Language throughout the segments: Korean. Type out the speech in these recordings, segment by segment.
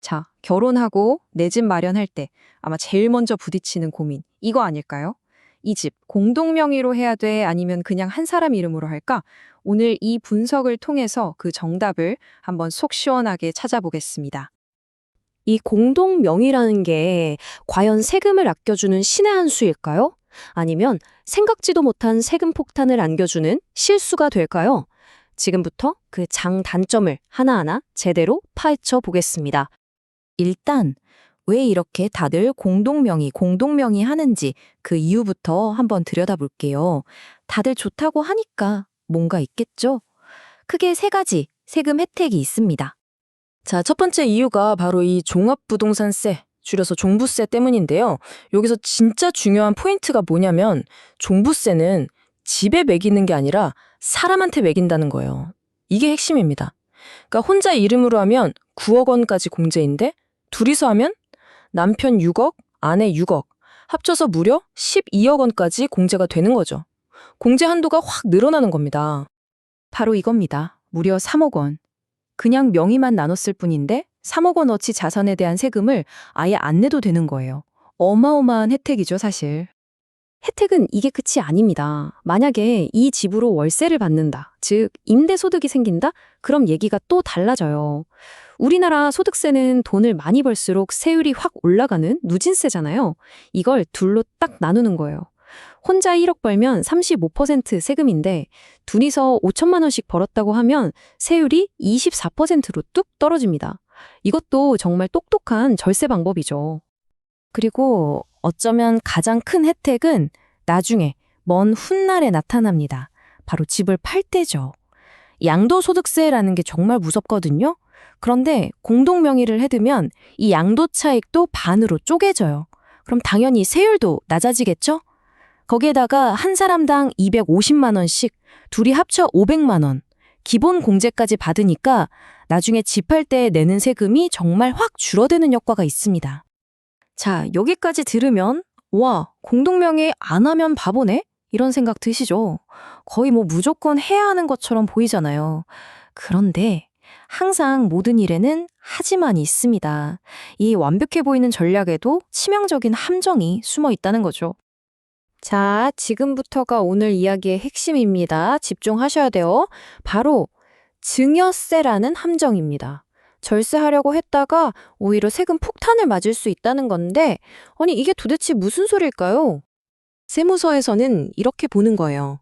자, 결혼하고 내 집 마련할 때 아마 제일 먼저 부딪히는 고민, 이거 아닐까요? 이 집 공동 명의로 해야 돼? 아니면 그냥 한 사람 이름으로 할까? 오늘 이 분석을 통해서 그 정답을 한번 속 시원하게 찾아보겠습니다. 이 공동 명의라는 게 과연 세금을 아껴주는 신의 한 수일까요? 아니면 생각지도 못한 세금 폭탄을 안겨주는 실수가 될까요? 지금부터 그 장단점을 하나하나 제대로 파헤쳐 보겠습니다. 일단 왜 이렇게 다들 공동명의 하는지 그 이유부터 한번 들여다볼게요. 다들 좋다고 하니까 뭔가 있겠죠? 크게 세 가지 세금 혜택이 있습니다. 자, 첫 번째 이유가 바로 이 종합부동산세, 줄여서 종부세 때문인데요. 여기서 진짜 중요한 포인트가 뭐냐면 종부세는 집에 매기는 게 아니라 사람한테 매긴다는 거예요. 이게 핵심입니다. 그러니까 혼자 이름으로 하면 9억 원까지 공제인데 둘이서 하면 남편 6억, 아내 6억, 합쳐서 무려 12억 원까지 공제가 되는 거죠. 공제 한도가 확 늘어나는 겁니다. 바로 이겁니다. 무려 3억 원. 그냥 명의만 나눴을 뿐인데 3억 원어치 자산에 대한 세금을 아예 안 내도 되는 거예요. 어마어마한 혜택이죠, 사실. 혜택은 이게 끝이 아닙니다. 만약에 이 집으로 월세를 받는다, 즉 임대소득이 생긴다? 그럼 얘기가 또 달라져요. 우리나라 소득세는 돈을 많이 벌수록 세율이 확 올라가는 누진세잖아요. 이걸 둘로 딱 나누는 거예요. 혼자 1억 벌면 35% 세금인데 둘이서 5천만 원씩 벌었다고 하면 세율이 24%로 뚝 떨어집니다. 이것도 정말 똑똑한 절세 방법이죠. 그리고 어쩌면 가장 큰 혜택은 나중에 먼 훗날에 나타납니다. 바로 집을 팔 때죠. 양도소득세라는 게 정말 무섭거든요. 그런데 공동명의를 해두면 이 양도 차익도 반으로 쪼개져요. 그럼 당연히 세율도 낮아지겠죠? 거기에다가 한 사람당 250만 원씩, 둘이 합쳐 500만 원, 기본 공제까지 받으니까 나중에 집 팔 때 내는 세금이 정말 확 줄어드는 효과가 있습니다. 자, 여기까지 들으면 와, 공동명의 안 하면 바보네? 이런 생각 드시죠? 거의 무조건 해야 하는 것처럼 보이잖아요. 그런데 항상 모든 일에는 하지만이 있습니다. 이 완벽해 보이는 전략에도 치명적인 함정이 숨어 있다는 거죠. 자, 지금부터가 오늘 이야기의 핵심입니다. 집중하셔야 돼요. 바로 증여세라는 함정입니다. 절세하려고 했다가 오히려 세금 폭탄을 맞을 수 있다는 건데, 아니 이게 도대체 무슨 소릴까요? 세무서에서는 이렇게 보는 거예요.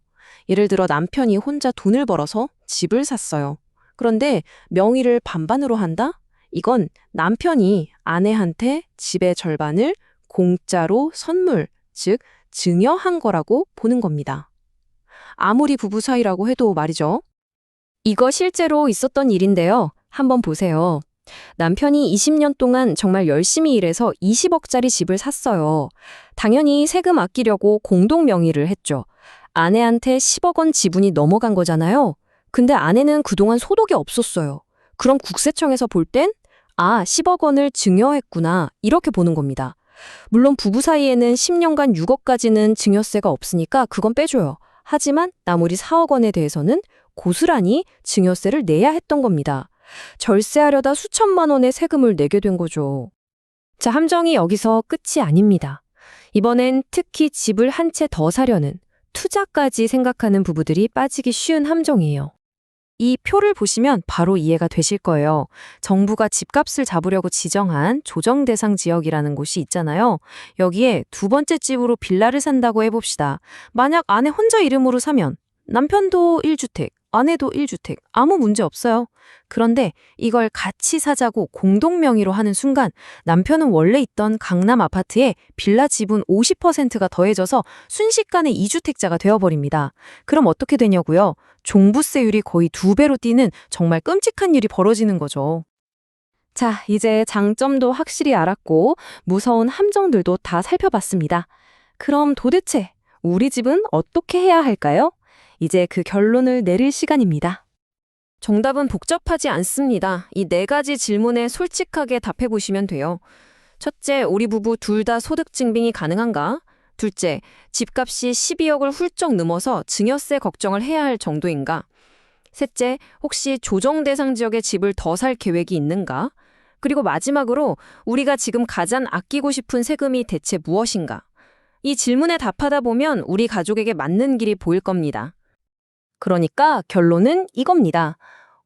예를 들어 남편이 혼자 돈을 벌어서 집을 샀어요. 그런데 명의를 반반으로 한다? 이건 남편이 아내한테 집의 절반을 공짜로 선물, 즉 증여한 거라고 보는 겁니다. 아무리 부부 사이라고 해도 말이죠. 이거 실제로 있었던 일인데요. 한번 보세요. 남편이 20년 동안 정말 열심히 일해서 20억짜리 집을 샀어요. 당연히 세금 아끼려고 공동 명의를 했죠. 아내한테 10억 원 지분이 넘어간 거잖아요. 근데 아내는 그동안 소득이 없었어요. 그럼 국세청에서 볼 땐 10억 원을 증여했구나 이렇게 보는 겁니다. 물론 부부 사이에는 10년간 6억까지는 증여세가 없으니까 그건 빼줘요. 하지만 나머지 4억 원에 대해서는 고스란히 증여세를 내야 했던 겁니다. 절세하려다 수천만 원의 세금을 내게 된 거죠. 자, 함정이 여기서 끝이 아닙니다. 이번엔 특히 집을 한 채 더 사려는 투자까지 생각하는 부부들이 빠지기 쉬운 함정이에요. 이 표를 보시면 바로 이해가 되실 거예요. 정부가 집값을 잡으려고 지정한 조정 대상 지역이라는 곳이 있잖아요. 여기에 두 번째 집으로 빌라를 산다고 해봅시다. 만약 아내 혼자 이름으로 사면 남편도 1주택, 아내도 1주택, 아무 문제 없어요. 그런데 이걸 같이 사자고 공동 명의로 하는 순간 남편은 원래 있던 강남 아파트에 빌라 지분 50%가 더해져서 순식간에 2주택자가 되어버립니다. 그럼 어떻게 되냐고요? 종부세율이 거의 2배로 뛰는 정말 끔찍한 일이 벌어지는 거죠. 자, 이제 장점도 확실히 알았고 무서운 함정들도 다 살펴봤습니다. 그럼 도대체 우리 집은 어떻게 해야 할까요? 이제 그 결론을 내릴 시간입니다. 정답은 복잡하지 않습니다. 이 4가지 질문에 솔직하게 답해보시면 돼요. 첫째, 우리 부부 둘 다 소득 증빙이 가능한가? 둘째, 집값이 12억을 훌쩍 넘어서 증여세 걱정을 해야 할 정도인가? 셋째, 혹시 조정 대상 지역의 집을 더 살 계획이 있는가? 그리고 마지막으로 우리가 지금 가장 아끼고 싶은 세금이 대체 무엇인가? 이 질문에 답하다 보면 우리 가족에게 맞는 길이 보일 겁니다. 그러니까 결론은 이겁니다.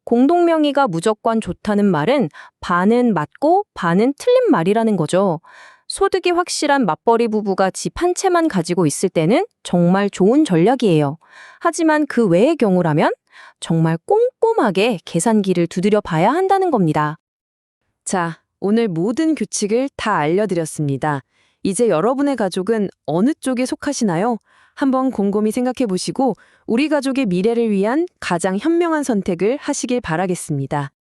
공동명의가 무조건 좋다는 말은 반은 맞고 반은 틀린 말이라는 거죠. 소득이 확실한 맞벌이 부부가 집 한 채만 가지고 있을 때는 정말 좋은 전략이에요. 하지만 그 외의 경우라면 정말 꼼꼼하게 계산기를 두드려 봐야 한다는 겁니다. 자, 오늘 모든 규칙을 다 알려드렸습니다. 이제 여러분의 가족은 어느 쪽에 속하시나요? 한번 곰곰이 생각해 보시고 우리 가족의 미래를 위한 가장 현명한 선택을 하시길 바라겠습니다.